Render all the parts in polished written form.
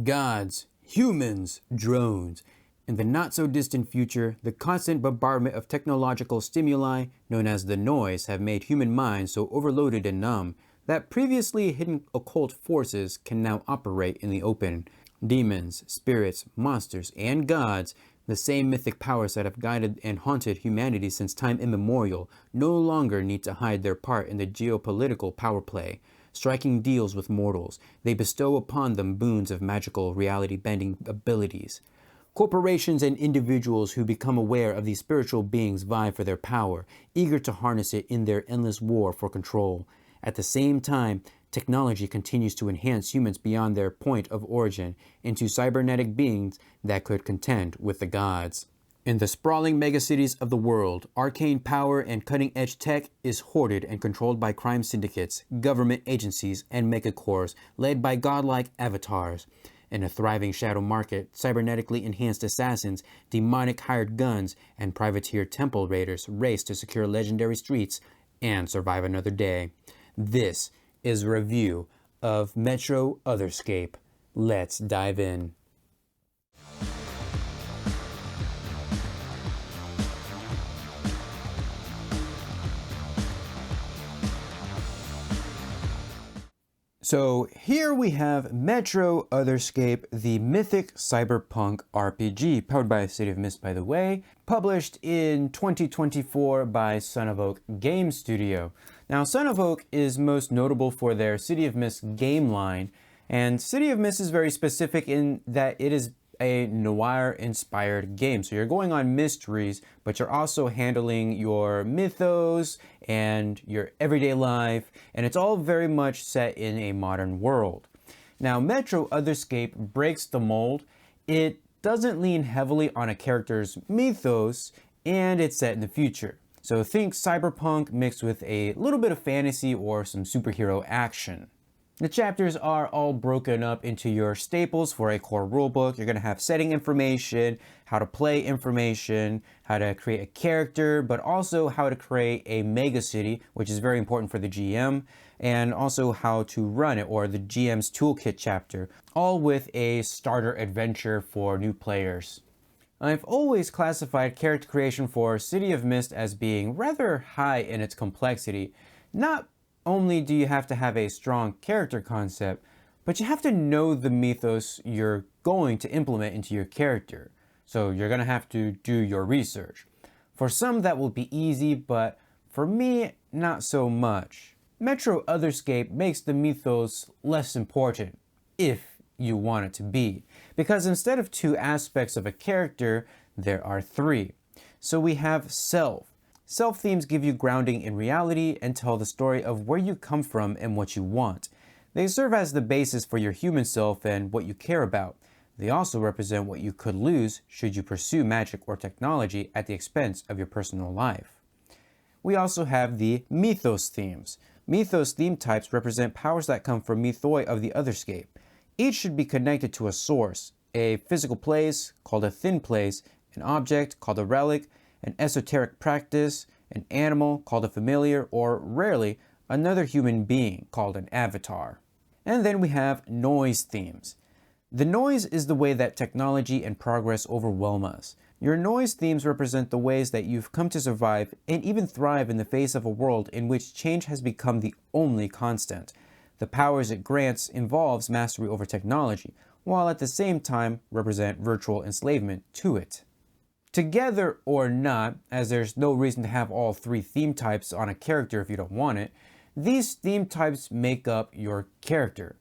Gods, humans, drones. In the not-so-distant future, the constant bombardment of technological stimuli, known as the noise, have made human minds so overloaded and numb that previously hidden occult forces can now operate in the open. Demons, spirits, monsters, and gods, the same mythic powers that have guided and haunted humanity since time immemorial, no longer need to hide their part in the geopolitical power play. Striking deals with mortals, they bestow upon them boons of magical reality-bending abilities. Corporations and individuals who become aware of these spiritual beings vie for their power, eager to harness it in their endless war for control. At the same time, technology continues to enhance humans beyond their point of origin into cybernetic beings that could contend with the gods. In the sprawling megacities of the world, arcane power and cutting-edge tech is hoarded and controlled by crime syndicates, government agencies, and megacores led by godlike avatars. In a thriving shadow market, cybernetically enhanced assassins, demonic hired guns, and privateer temple raiders race to secure legendary streets and survive another day. This is a review of Metro Otherscape. Let's dive in. So here we have Metro Otherscape, the mythic cyberpunk RPG, powered by City of Mist, by the way, published in 2024 by Son of Oak Game Studio. Now, Son of Oak is most notable for their City of Mist game line, and City of Mist is very specific in that it is a noir-inspired game. So you're going on mysteries, but you're also handling your mythos and your everyday life, and it's all very much set in a modern world. Now, Metro Otherscape breaks the mold. It doesn't lean heavily on a character's mythos, and it's set in the future. So think cyberpunk mixed with a little bit of fantasy or some superhero action. The chapters are all broken up into your staples for a core rulebook. You're going to have setting information, how to play information, how to create a character, but also how to create a megacity, which is very important for the GM, and also how to run it, or the GM's Toolkit chapter, all with a starter adventure for new players. I've always classified character creation for City of Mist as being rather high in its complexity. Not only do you have to have a strong character concept, but you have to know the mythos you're going to implement into your character. So you're going to have to do your research. For some that will be easy, but for me, not so much. Metro Otherscape makes the mythos less important, if you want it to be, because instead of two aspects of a character, there are three. So we have self. Self themes give you grounding in reality and tell the story of where you come from and what you want. They serve as the basis for your human self and what you care about. They also represent what you could lose should you pursue magic or technology at the expense of your personal life. We also have the mythos themes. Mythos theme types represent powers that come from mythoi of the Otherscape. Each should be connected to a source, a physical place called a thin place, an object called a relic, an esoteric practice, an animal called a familiar, or rarely, another human being called an avatar. And then we have noise themes. The noise is the way that technology and progress overwhelm us. Your noise themes represent the ways that you've come to survive and even thrive in the face of a world in which change has become the only constant. The powers it grants involves mastery over technology, while at the same time represent virtual enslavement to it. Together or not, as there's no reason to have all three theme types on a character if you don't want it, these theme types make up your character.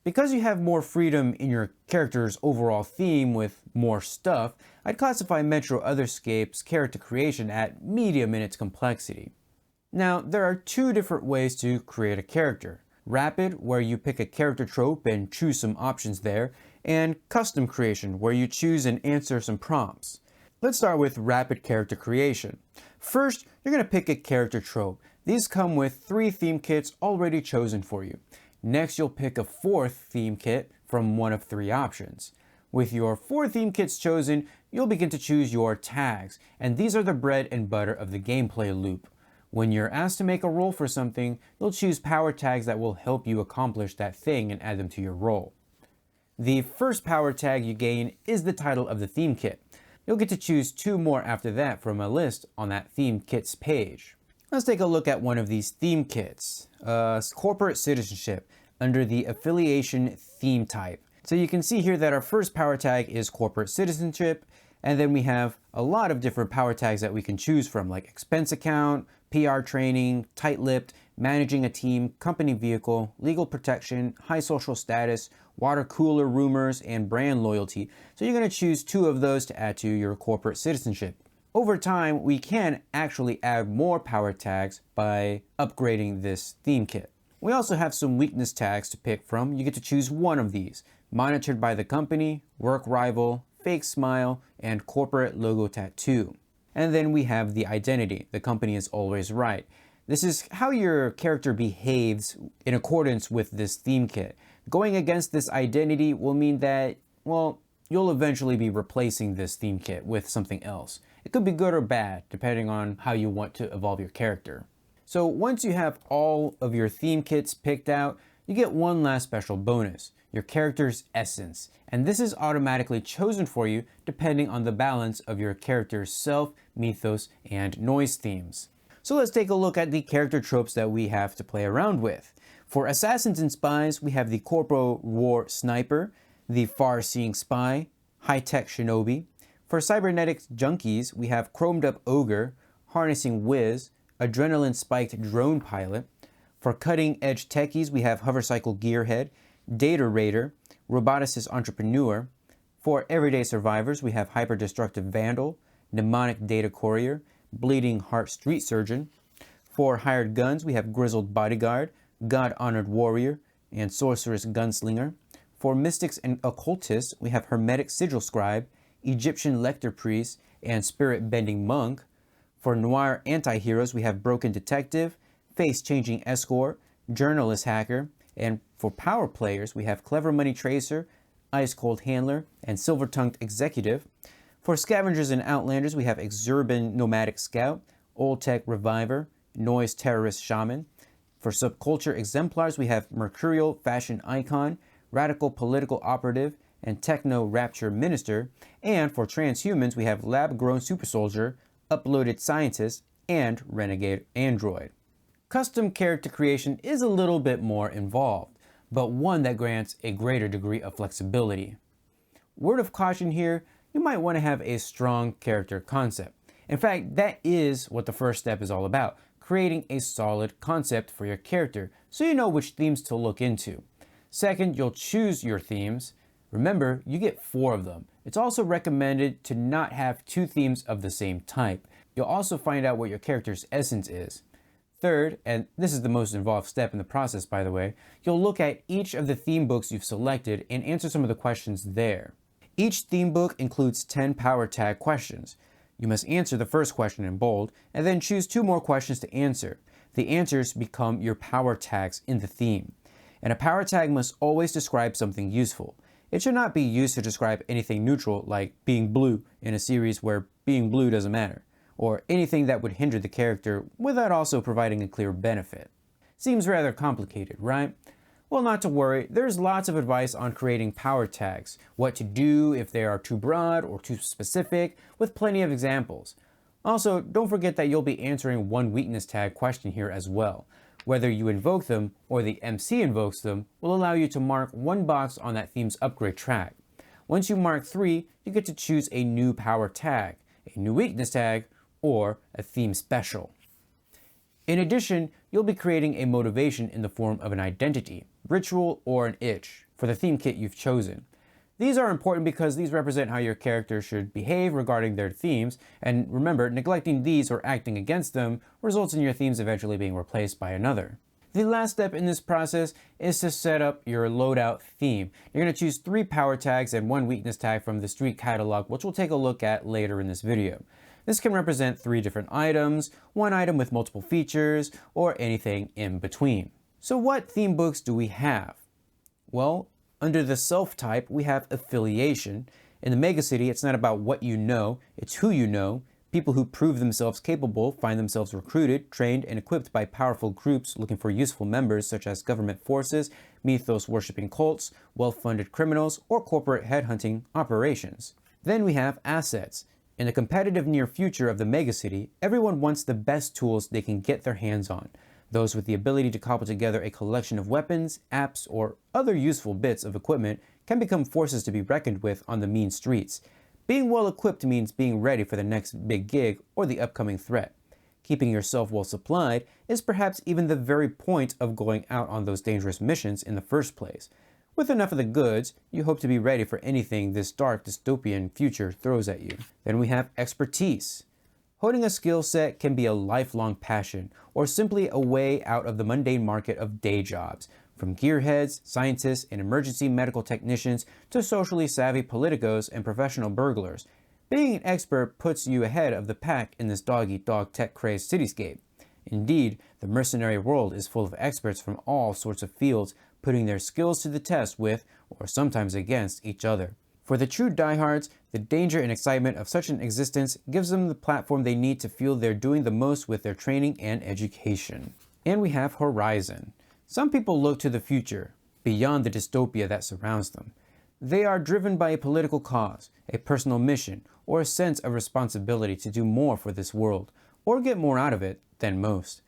Because you have more freedom in your character's overall theme with more stuff, I'd classify Metro Otherscape's character creation at medium in its complexity. Now, there are two different ways to create a character. Rapid, where you pick a character trope and choose some options there, and custom creation, where you choose and answer some prompts. Let's start with rapid character creation. First, you're going to pick a character trope. These come with 3 theme kits already chosen for you. Next, you'll pick a 4th theme kit from one of 3 options. With your 4 theme kits chosen, you'll begin to choose your tags, and these are the bread and butter of the gameplay loop. When you're asked to make a roll for something, you'll choose power tags that will help you accomplish that thing and add them to your roll. The first power tag you gain is the title of the theme kit. You'll get to choose 2 more after that from a list on that theme kits page. Let's take a look at one of these theme kits. Corporate citizenship under the affiliation theme type. So you can see here that our first power tag is corporate citizenship, and then we have a lot of different power tags that we can choose from, like expense account, PR training, tight-lipped, managing a team, company vehicle, legal protection, high social status, water cooler rumors, and brand loyalty. So you're going to choose 2 of those to add to your corporate citizenship. Over time, we can actually add more power tags by upgrading this theme kit. We also have some weakness tags to pick from. You get to choose 1 of these: monitored by the company, work rival, fake smile, and corporate logo tattoo. And then we have the identity. The company is always right. This is how your character behaves in accordance with this theme kit. Going against this identity will mean that, well, you'll eventually be replacing this theme kit with something else. It could be good or bad, depending on how you want to evolve your character. So once you have all of your theme kits picked out, you get one last special bonus: your character's essence. And this is automatically chosen for you depending on the balance of your character's self, mythos, and noise themes. So let's take a look at the character tropes that we have to play around with. For assassins and spies, we have the corpo war sniper, the far-seeing spy, high-tech shinobi. For cybernetics junkies, we have chromed up ogre, harnessing whiz, adrenaline-spiked drone pilot. For cutting-edge techies, we have hovercycle gearhead, data raider, roboticist entrepreneur. For everyday survivors, we have hyper-destructive vandal, mnemonic data courier, bleeding heart street surgeon. For hired guns, we have grizzled bodyguard, god-honored warrior, and sorceress gunslinger. For mystics and occultists, we have hermetic sigil scribe, Egyptian lector priest, and spirit-bending monk. For noir anti-heroes, we have broken detective, face-changing escort, journalist hacker, and for power players, we have clever money tracer, ice-cold handler, and silver-tongued executive. For scavengers and outlanders, we have exurban nomadic scout, old tech reviver, noise terrorist shaman. For subculture exemplars, we have mercurial fashion icon, radical political operative, and techno rapture minister. And for transhumans, we have lab-grown super soldier, uploaded scientist, and renegade android. Custom character creation is a little bit more involved, but one that grants a greater degree of flexibility. Word of caution here: you might want to have a strong character concept. In fact, that is what the first step is all about: creating a solid concept for your character so you know which themes to look into. Second, you'll choose your themes. Remember, you get 4 of them. It's also recommended to not have 2 themes of the same type. You'll also find out what your character's essence is. Third, and this is the most involved step in the process, by the way, you'll look at each of the theme books you've selected and answer some of the questions there. Each theme book includes 10 power tag questions. You must answer the first question in bold, and then choose 2 more questions to answer. The answers become your power tags in the theme. And a power tag must always describe something useful. It should not be used to describe anything neutral, like being blue in a series where being blue doesn't matter, or anything that would hinder the character without also providing a clear benefit. Seems rather complicated, right? Well, not to worry, there's lots of advice on creating power tags, what to do if they are too broad or too specific, with plenty of examples. Also, don't forget that you'll be answering one weakness tag question here as well. Whether you invoke them or the MC invokes them will allow you to mark 1 box on that theme's upgrade track. Once you mark 3, you get to choose a new power tag, a new weakness tag, or a theme special. In addition, you'll be creating a motivation in the form of an identity, ritual, or an itch for the theme kit you've chosen. These are important because these represent how your character should behave regarding their themes, and remember, neglecting these or acting against them results in your themes eventually being replaced by another. The last step in this process is to set up your loadout theme. You're going to choose 3 power tags and 1 weakness tag from the Street catalog, which we'll take a look at later in this video. This can represent 3 different items, 1 item with multiple features, or anything in between. So what theme books do we have? Well, under the self type, we have affiliation. In the Megacity, it's not about what you know, it's who you know. People who prove themselves capable find themselves recruited, trained, and equipped by powerful groups looking for useful members such as government forces, mythos-worshipping cults, well-funded criminals, or corporate headhunting operations. Then we have assets. In the competitive near future of the megacity, everyone wants the best tools they can get their hands on. Those with the ability to cobble together a collection of weapons, apps, or other useful bits of equipment can become forces to be reckoned with on the mean streets. Being well equipped means being ready for the next big gig or the upcoming threat. Keeping yourself well supplied is perhaps even the very point of going out on those dangerous missions in the first place. With enough of the goods, you hope to be ready for anything this dark dystopian future throws at you. Then we have expertise. Honing a skill set can be a lifelong passion, or simply a way out of the mundane market of day jobs, from gearheads, scientists, and emergency medical technicians to socially savvy politicos and professional burglars. Being an expert puts you ahead of the pack in this dog-eat-dog tech-crazed cityscape. Indeed, the mercenary world is full of experts from all sorts of fields, putting their skills to the test with, or sometimes against, each other. For the true diehards, the danger and excitement of such an existence gives them the platform they need to feel they're doing the most with their training and education. And we have horizon. Some people look to the future, beyond the dystopia that surrounds them. They are driven by a political cause, a personal mission, or a sense of responsibility to do more for this world, or get more out of it than most.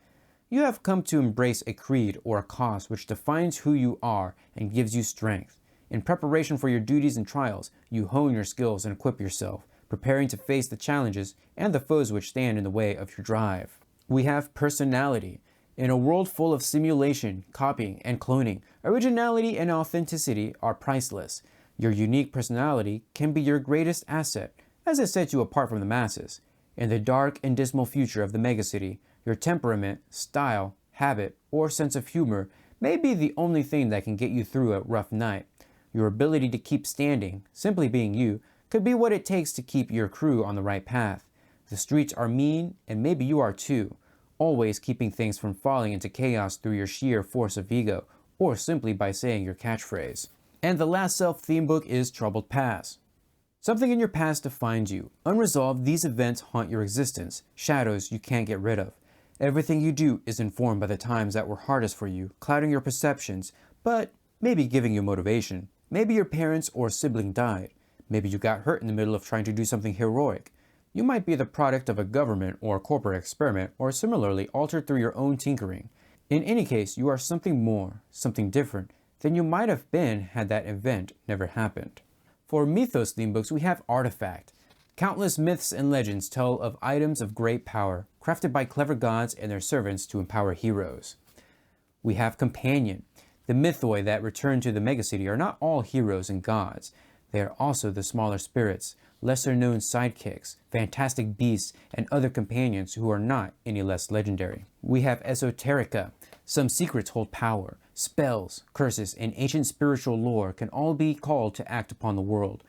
You have come to embrace a creed or a cause which defines who you are and gives you strength. In preparation for your duties and trials, you hone your skills and equip yourself, preparing to face the challenges and the foes which stand in the way of your drive. We have personality. In a world full of simulation, copying, and cloning, originality and authenticity are priceless. Your unique personality can be your greatest asset, as it sets you apart from the masses. In the dark and dismal future of the megacity, your temperament, style, habit, or sense of humor may be the only thing that can get you through a rough night. Your ability to keep standing, simply being you, could be what it takes to keep your crew on the right path. The streets are mean, and maybe you are too, always keeping things from falling into chaos through your sheer force of ego, or simply by saying your catchphrase. And the last self-theme book is Troubled Past. Something in your past defines you. Unresolved, these events haunt your existence, shadows you can't get rid of. Everything you do is informed by the times that were hardest for you, clouding your perceptions, but maybe giving you motivation. Maybe your parents or sibling died. Maybe you got hurt in the middle of trying to do something heroic. You might be the product of a government or corporate experiment, or similarly altered through your own tinkering. In any case, you are something more, something different, than you might have been had that event never happened. For Mythos theme books, we have Artifact. Countless myths and legends tell of items of great power, crafted by clever gods and their servants to empower heroes. We have Companion. The mythoi that return to the megacity are not all heroes and gods. They are also the smaller spirits, lesser-known sidekicks, fantastic beasts, and other companions who are not any less legendary. We have Esoterica. Some secrets hold power. Spells, curses, and ancient spiritual lore can all be called to act upon the world.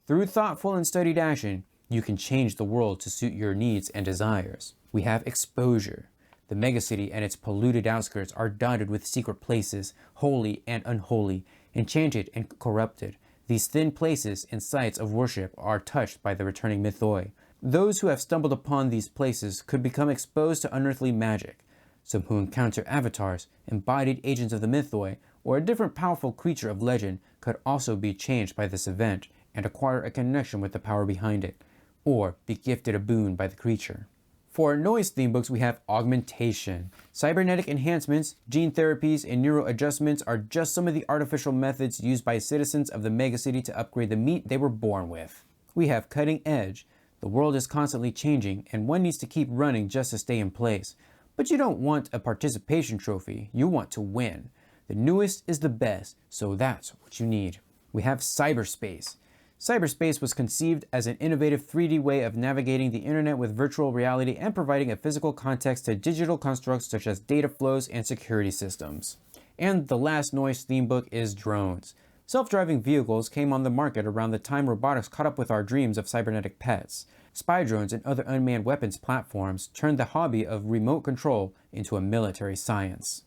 Through thoughtful and studied action, you can change the world to suit your needs and desires. We have Exposure. The megacity and its polluted outskirts are dotted with secret places, holy and unholy, enchanted and corrupted. These thin places and sites of worship are touched by the returning mythoi. Those who have stumbled upon these places could become exposed to unearthly magic. Some who encounter avatars, embodied agents of the mythoi, or a different powerful creature of legend could also be changed by this event and acquire a connection with the power behind it, or be gifted a boon by the creature. For noise theme books, we have Augmentation. Cybernetic enhancements, gene therapies, and neural adjustments are just some of the artificial methods used by citizens of the megacity to upgrade the meat they were born with. We have Cutting Edge. The world is constantly changing, and one needs to keep running just to stay in place. But you don't want a participation trophy, you want to win. The newest is the best, so that's what you need. We have Cyberspace. Cyberspace was conceived as an innovative 3D way of navigating the internet with virtual reality and providing a physical context to digital constructs such as data flows and security systems. And the last noise theme book is Drones. Self-driving vehicles came on the market around the time robotics caught up with our dreams of cybernetic pets. Spy drones and other unmanned weapons platforms turned the hobby of remote control into a military science.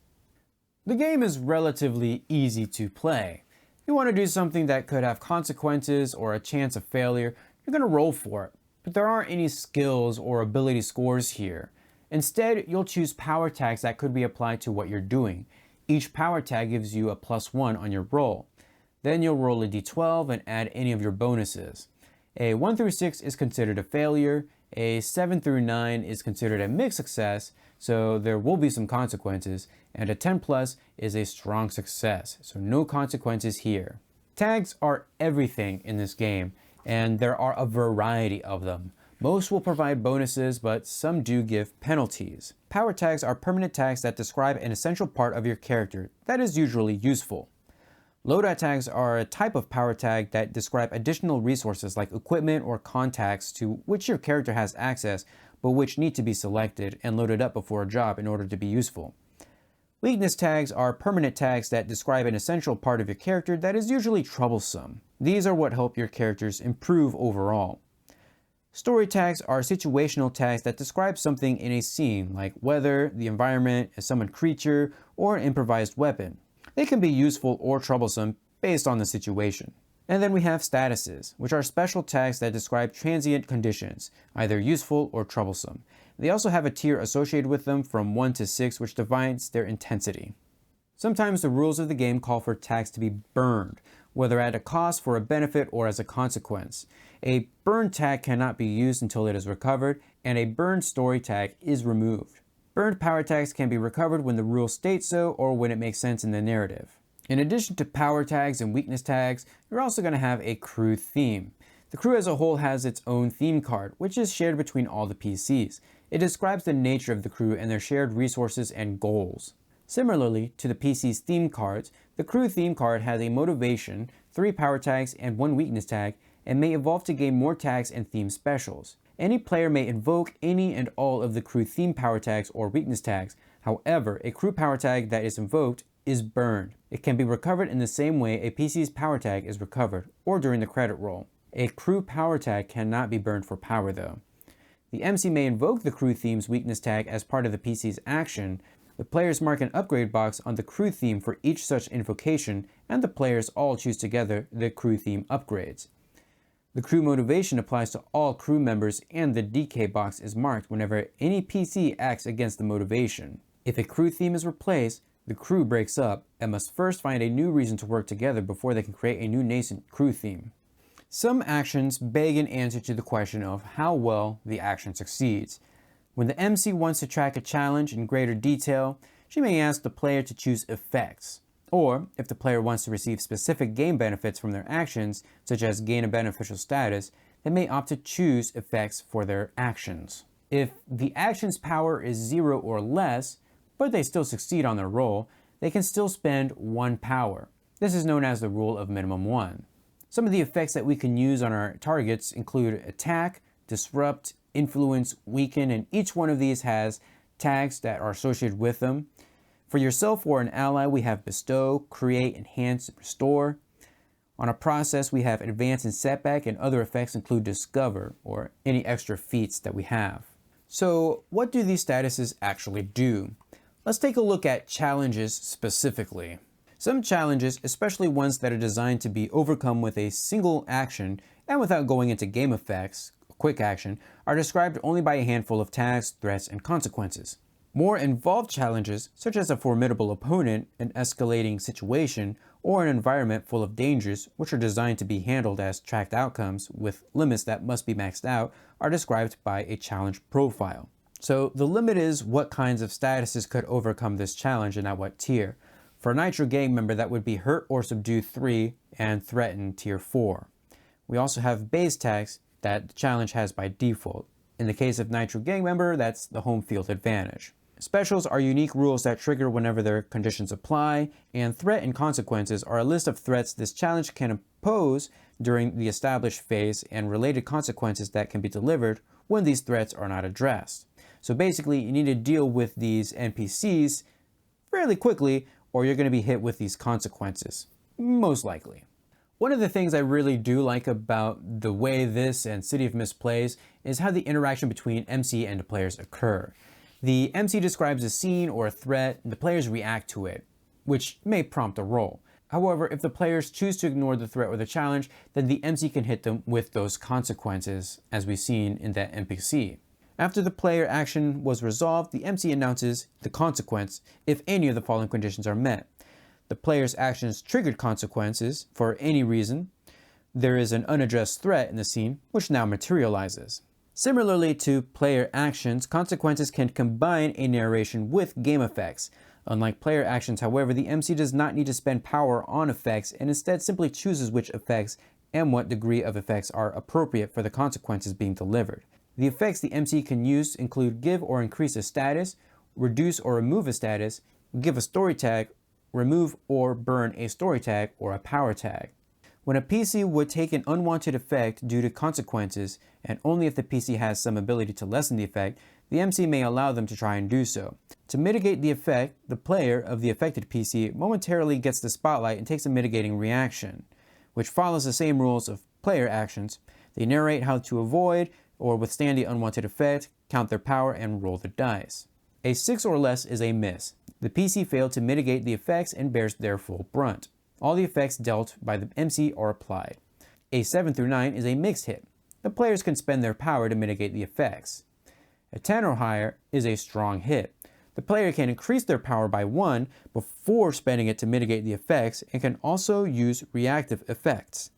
The game is relatively easy to play. You want to do something that could have consequences or a chance of failure, you're going to roll for it. but there aren't any skills or ability scores here. Instead, you'll choose power tags that could be applied to what you're doing. Each power tag gives you a +1 on your roll. Then you'll roll a d12 and add any of your bonuses. A 1 through 6 is considered a failure, a 7 through 9 is considered a mixed success, so there will be some consequences, and a 10 plus is a strong success, so no consequences here. Tags are everything in this game, and there are a variety of them. Most will provide bonuses, but some do give penalties. Power tags are permanent tags that describe an essential part of your character that is usually useful. Loadout tags are a type of power tag that describe additional resources like equipment or contacts to which your character has access, but which need to be selected and loaded up before a job in order to be useful. Weakness tags are permanent tags that describe an essential part of your character that is usually troublesome. These are what help your characters improve overall. Story tags are situational tags that describe something in a scene, like weather, the environment, a summoned creature, or an improvised weapon. They can be useful or troublesome based on the situation. And then we have statuses, which are special tags that describe transient conditions, either useful or troublesome. They also have a tier associated with them from 1 to 6, which defines their intensity. Sometimes the rules of the game call for tags to be burned, whether at a cost, for a benefit, or as a consequence. A burned tag cannot be used until it is recovered, and a burned story tag is removed. Burned power tags can be recovered when the rules state so or when it makes sense in the narrative. In addition to power tags and weakness tags, you're also going to have a crew theme. The crew as a whole has its own theme card, which is shared between all the PCs. It describes the nature of the crew and their shared resources and goals. Similarly to the PC's theme cards, the crew theme card has a motivation, 3 power tags, and 1 weakness tag, and may evolve to gain more tags and theme specials. Any player may invoke any and all of the crew theme power tags or weakness tags. However, a crew power tag that is invoked is burned. It can be recovered in the same way a PC's power tag is recovered, or during the credit roll. A crew power tag cannot be burned for power though. The MC may invoke the crew theme's weakness tag as part of the PC's action. The players mark an upgrade box on the crew theme for each such invocation, and the players all choose together the crew theme upgrades. The crew motivation applies to all crew members, and the DK box is marked whenever any PC acts against the motivation. If a crew theme is replaced, the crew breaks up and must first find a new reason to work together before they can create a new nascent crew theme. Some actions beg an answer to the question of how well the action succeeds. When the MC wants to track a challenge in greater detail, she may ask the player to choose effects. Or, if the player wants to receive specific game benefits from their actions, such as gain a beneficial status, they may opt to choose effects for their actions. If the action's power is 0 or less, but they still succeed on their roll, they can still spend 1 power. This is known as the rule of minimum 1. Some of the effects that we can use on our targets include attack, disrupt, influence, weaken, and each one of these has tags that are associated with them. For yourself or an ally, we have bestow, create, enhance, restore. On a process, we have advance and setback, and other effects include discover, or any extra feats that we have. So what do these statuses actually do? Let's take a look at challenges specifically. Some challenges, especially ones that are designed to be overcome with a single action and without going into game effects, a quick action, are described only by a handful of tags, threats, and consequences. More involved challenges, such as a formidable opponent, an escalating situation, or an environment full of dangers, which are designed to be handled as tracked outcomes with limits that must be maxed out, are described by a challenge profile. So the limit is what kinds of statuses could overcome this challenge and at what tier. For a Nitro gang member, that would be hurt or subdue 3 and threaten tier 4. We also have base tags that the challenge has by default. In the case of Nitro gang member, that's the home field advantage. Specials are unique rules that trigger whenever their conditions apply, and threat and consequences are a list of threats this challenge can impose during the established phase and related consequences that can be delivered when these threats are not addressed. So basically, you need to deal with these NPCs fairly quickly, or you're going to be hit with these consequences, most likely. One of the things I really do like about the way this and City of Mist plays is how the interaction between MC and the players occur. The MC describes a scene or a threat, and the players react to it, which may prompt a roll. However, if the players choose to ignore the threat or the challenge, then the MC can hit them with those consequences, as we've seen in that NPC. After the player action was resolved, the MC announces the consequence if any of the following conditions are met. The player's actions triggered consequences for any reason. There is an unaddressed threat in the scene, which now materializes. Similarly to player actions, consequences can combine a narration with game effects. Unlike player actions, however, the MC does not need to spend power on effects and instead simply chooses which effects and what degree of effects are appropriate for the consequences being delivered. The effects the MC can use include give or increase a status, reduce or remove a status, give a story tag, remove or burn a story tag or a power tag. When a PC would take an unwanted effect due to consequences, and only if the PC has some ability to lessen the effect, the MC may allow them to try and do so. To mitigate the effect, the player of the affected PC momentarily gets the spotlight and takes a mitigating reaction, which follows the same rules of player actions. They narrate how to avoid or withstand the unwanted effect, count their power, and roll the dice. A 6 or less is a miss. The PC failed to mitigate the effects and bears their full brunt. All the effects dealt by the MC are applied. A 7 through 9 is a mixed hit. The players can spend their power to mitigate the effects. A 10 or higher is a strong hit. The player can increase their power by 1 before spending it to mitigate the effects and can also use reactive effects.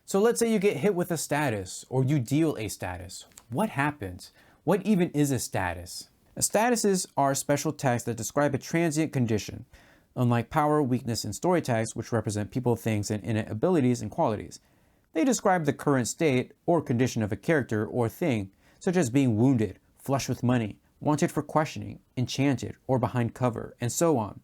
So let's say you get hit with a status or you deal a status. What happens? What even is a status? Statuses are special tags that describe a transient condition. Unlike power, weakness, and story tags, which represent people, things, and innate abilities and qualities. They describe the current state or condition of a character or thing, such as being wounded, flush with money, wanted for questioning, enchanted, or behind cover, and so on.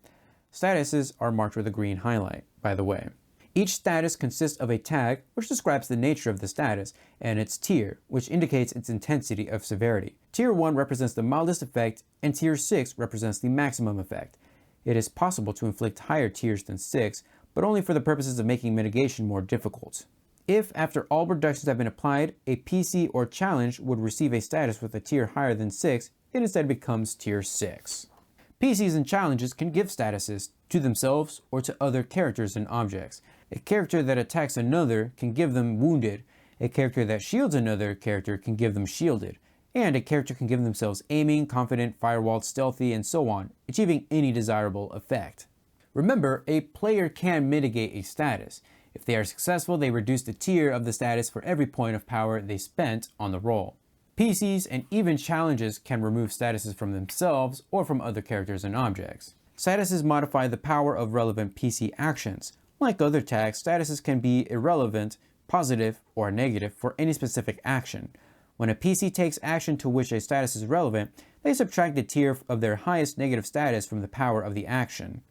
Statuses are marked with a green highlight, by the way. Each status consists of a tag, which describes the nature of the status, and its tier, which indicates its intensity of severity. Tier 1 represents the mildest effect, and Tier 6 represents the maximum effect. It is possible to inflict higher tiers than 6, but only for the purposes of making mitigation more difficult. If, after all reductions have been applied, a PC or challenge would receive a status with a tier higher than 6, it instead becomes Tier 6. PCs and challenges can give statuses to themselves or to other characters and objects. A character that attacks another can give them wounded, a character that shields another character can give them shielded, and a character can give themselves aiming, confident, firewalled, stealthy, and so on, achieving any desirable effect. Remember, a player can mitigate a status. If they are successful, they reduce the tier of the status for every point of power they spent on the roll. PCs and even challenges can remove statuses from themselves or from other characters and objects. Statuses modify the power of relevant PC actions. Like other tags, statuses can be irrelevant, positive, or negative for any specific action. When a PC takes action to which a status is relevant, they subtract the tier of their highest negative status from the power of the action.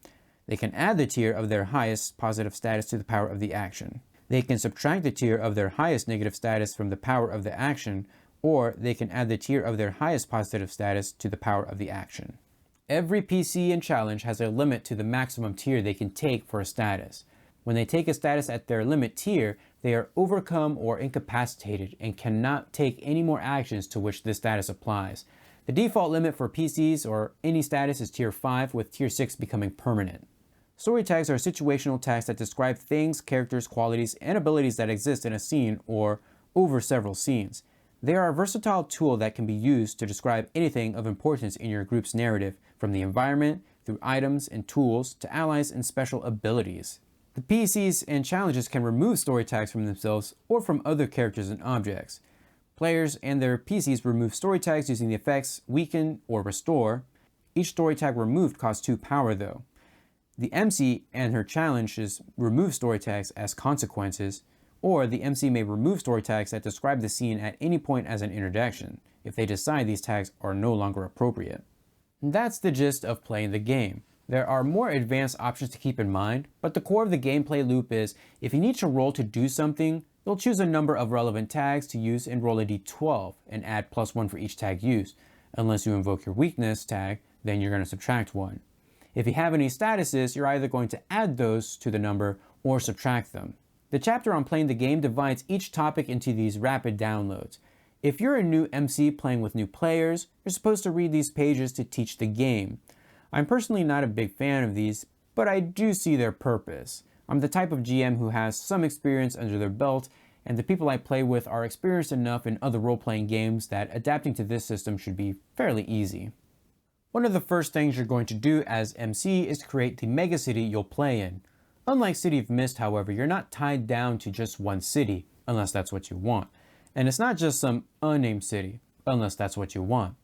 They can add the tier of their highest positive status to the power of the action. They can subtract the tier of their highest negative status from the power of the action, or they can add the tier of their highest positive status to the power of the action. Every PC and challenge has a limit to the maximum tier they can take for a status. When they take a status at their limit tier, they are overcome or incapacitated and cannot take any more actions to which this status applies. The default limit for PCs or any status is Tier 5, with Tier 6 becoming permanent. Story tags are situational tags that describe things, characters, qualities, and abilities that exist in a scene or over several scenes. They are a versatile tool that can be used to describe anything of importance in your group's narrative, from the environment, through items and tools, to allies and special abilities. The PCs and challenges can remove story tags from themselves or from other characters and objects. Players and their PCs remove story tags using the effects weaken or restore. Each story tag removed costs 2 power though. The MC and her challenges remove story tags as consequences, or the MC may remove story tags that describe the scene at any point as an interjection, if they decide these tags are no longer appropriate. And that's the gist of playing the game. There are more advanced options to keep in mind, but the core of the gameplay loop is, if you need to roll to do something, you'll choose a number of relevant tags to use and roll a d12 and add +1 for each tag used. Unless you invoke your weakness tag, then you're going to subtract 1. If you have any statuses, you're either going to add those to the number or subtract them. The chapter on playing the game divides each topic into these rapid downloads. If you're a new MC playing with new players, you're supposed to read these pages to teach the game. I'm personally not a big fan of these, but I do see their purpose. I'm the type of GM who has some experience under their belt, and the people I play with are experienced enough in other role-playing games that adapting to this system should be fairly easy. One of the first things you're going to do as MC is create the megacity you'll play in. Unlike City of Mist, however, you're not tied down to just one city, unless that's what you want. And it's not just some unnamed city, unless that's what you want.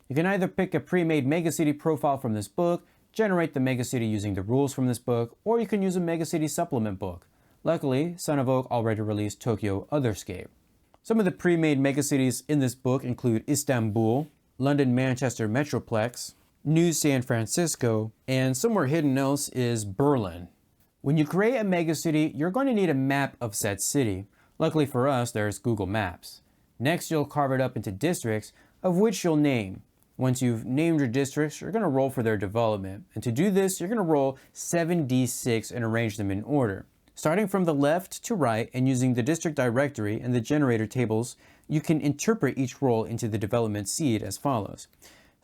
You can either pick a pre-made megacity profile from this book, generate the megacity using the rules from this book, or you can use a megacity supplement book. Luckily, Son of Oak already released Tokyo Otherscape. Some of the pre-made megacities in this book include Istanbul, London Manchester Metroplex, New San Francisco, and somewhere hidden else is Berlin. When you create a megacity, you're going to need a map of said city. Luckily for us, there's Google Maps. Next, you'll carve it up into districts, of which you'll name. Once you've named your districts, you're going to roll for their development. And to do this, you're going to roll 7d6 and arrange them in order. Starting from the left to right and using the district directory and the generator tables, you can interpret each roll into the development seed as follows.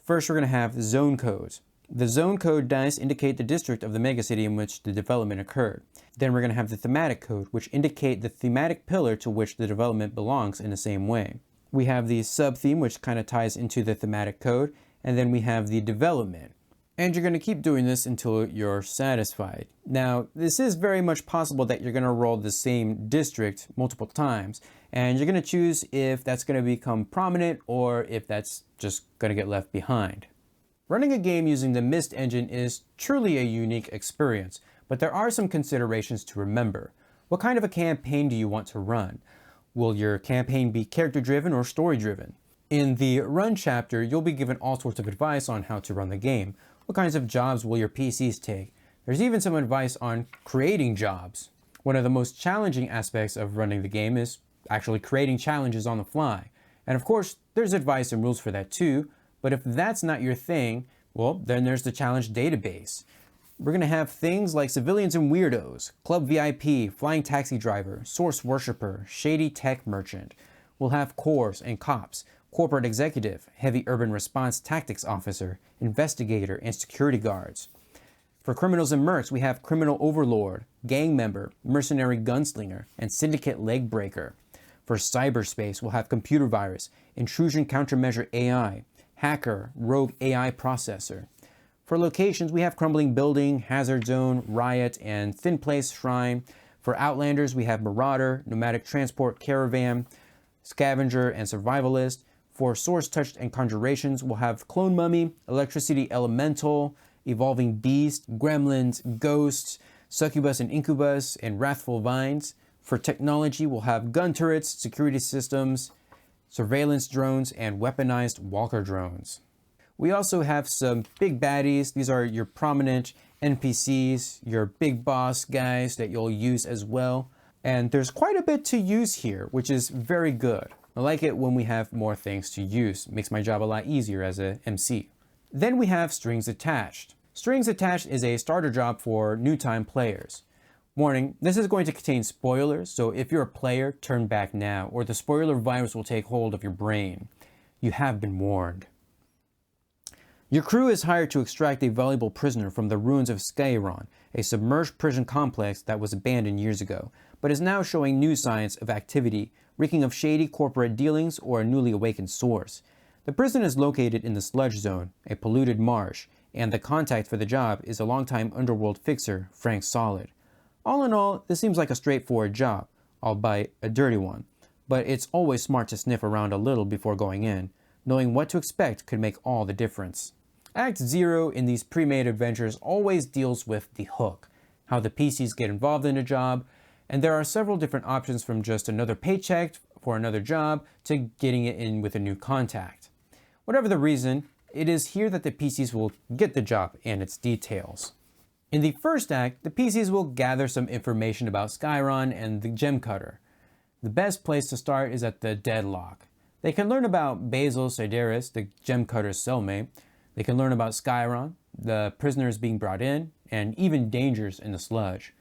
First, we're going to have zone codes. The zone code dice indicate the district of the megacity in which the development occurred. Then we're going to have the thematic code, which indicate the thematic pillar to which the development belongs in the same way. We have the sub-theme, which kind of ties into the thematic code, and then we have the development. And you're going to keep doing this until you're satisfied. Now, this is very much possible that you're going to roll the same district multiple times, and you're going to choose if that's going to become prominent or if that's just going to get left behind. Running a game using the Myst engine is truly a unique experience, but there are some considerations to remember. What kind of a campaign do you want to run? Will your campaign be character-driven or story-driven? In the Run chapter, you'll be given all sorts of advice on how to run the game. What kinds of jobs will your PCs take? There's even some advice on creating jobs. One of the most challenging aspects of running the game is actually creating challenges on the fly. And of course, there's advice and rules for that too, but if that's not your thing, well, then there's the challenge database. We're going to have things like civilians and weirdos, club VIP, flying taxi driver, source worshiper, shady tech merchant. We'll have cores and cops, corporate executive, heavy urban response tactics officer, investigator, and security guards. For criminals and mercs, we have criminal overlord, gang member, mercenary gunslinger, and syndicate leg breaker. For cyberspace, we'll have computer virus, intrusion countermeasure AI, hacker, rogue AI processor. For locations, we have crumbling building, hazard zone, riot, and thin place shrine. For outlanders, we have marauder, nomadic transport caravan, scavenger, and survivalist. For source touched and conjurations, we'll have clone mummy, electricity elemental, evolving beast, gremlins, ghosts, succubus and incubus, and wrathful vines. For technology, we'll have gun turrets, security systems, surveillance drones, and weaponized walker drones. We also have some big baddies. These are your prominent NPCs, your big boss guys that you'll use as well. And there's quite a bit to use here, which is very good. I like it when we have more things to use. It makes my job a lot easier as a MC. Then we have strings attached. Strings attached is a starter job for new time players. Warning, this is going to contain spoilers, so if you're a player, turn back now, or the spoiler virus will take hold of your brain. You have been warned. Your crew is hired to extract a valuable prisoner from the ruins of Skyron, a submerged prison complex that was abandoned years ago, but is now showing new signs of activity, reeking of shady corporate dealings or a newly awakened source. The prison is located in the Sludge Zone, a polluted marsh, and the contact for the job is a longtime underworld fixer, Frank Solid. All in all, this seems like a straightforward job, albeit a dirty one, but it's always smart to sniff around a little before going in. Knowing what to expect could make all the difference. Act 0 in these pre-made adventures always deals with the hook, how the PCs get involved in a job, and there are several different options from just another paycheck for another job to getting it in with a new contact. Whatever the reason, it is here that the PCs will get the job and its details. In the first act, the PCs will gather some information about Skyron and the gem cutter. The best place to start is at the deadlock. They can learn about Basil Sideris, the gem cutter's cellmate. They can learn about Skyron, the prisoners being brought in, and even dangers in the sludge.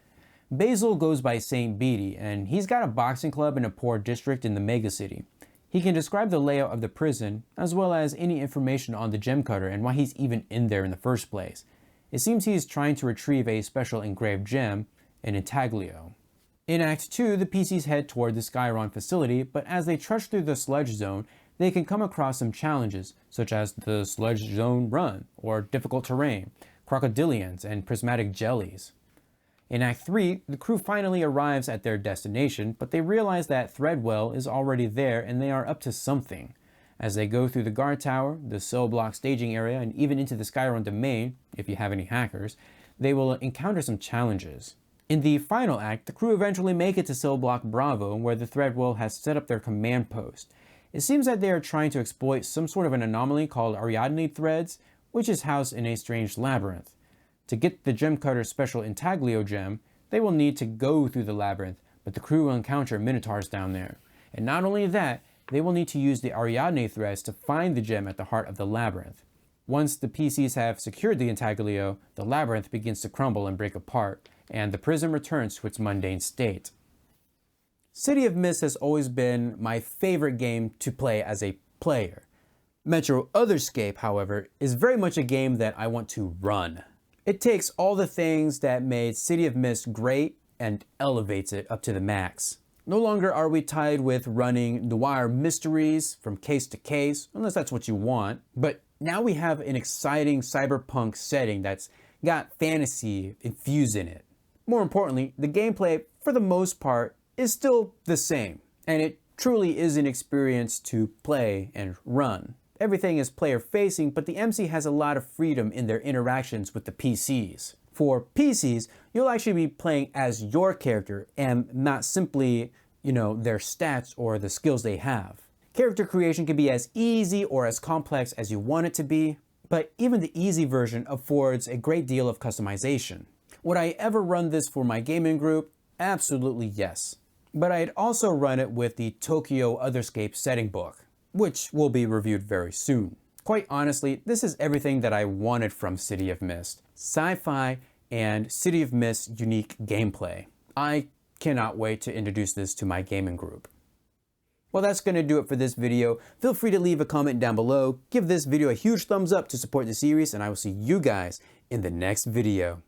Basil goes by Saint Beatty, and he's got a boxing club in a poor district in the megacity. He can describe the layout of the prison, as well as any information on the gem cutter and why he's even in there in the first place. It seems he's trying to retrieve a special engraved gem, an intaglio. In Act 2, the PCs head toward the Skyron facility, but as they trudge through the sludge zone, they can come across some challenges, such as the sludge zone run, or difficult terrain, crocodilians, and prismatic jellies. In Act 3, the crew finally arrives at their destination, but they realize that Threadwell is already there and they are up to something. As they go through the guard tower, the cell block staging area, and even into the Skyron domain, if you have any hackers, they will encounter some challenges. In the final act, the crew eventually make it to Cell Block Bravo, where the Threadwell has set up their command post. It seems that they are trying to exploit some sort of an anomaly called Ariadne threads, which is housed in a strange labyrinth. To get the Gem Cutter's special intaglio gem, they will need to go through the labyrinth, but the crew will encounter minotaurs down there. And not only that, they will need to use the Ariadne threads to find the gem at the heart of the labyrinth. Once the PCs have secured the intaglio, the labyrinth begins to crumble and break apart, and the prism returns to its mundane state. City of Mist has always been my favorite game to play as a player. Metro Otherscape, however, is very much a game that I want to run. It takes all the things that made City of Mist great and elevates it up to the max. No longer are we tied with running noir mysteries from case to case, unless that's what you want, but now we have an exciting cyberpunk setting that's got fantasy infused in it. More importantly, the gameplay, for the most part, is still the same, and it truly is an experience to play and run. Everything is player-facing, but the MC has a lot of freedom in their interactions with the PCs. For PCs, you'll actually be playing as your character and not simply, their stats or the skills they have. Character creation can be as easy or as complex as you want it to be, but even the easy version affords a great deal of customization. Would I ever run this for my gaming group? Absolutely yes. But I'd also run it with the Tokyo Otherscape setting book, which will be reviewed very soon. Quite honestly, this is everything that I wanted from City of Mist. Sci-fi and City of Mist unique gameplay. I cannot wait to introduce this to my gaming group. Well, that's going to do it for this video. Feel free to leave a comment down below. Give this video a huge thumbs up to support the series, and I will see you guys in the next video.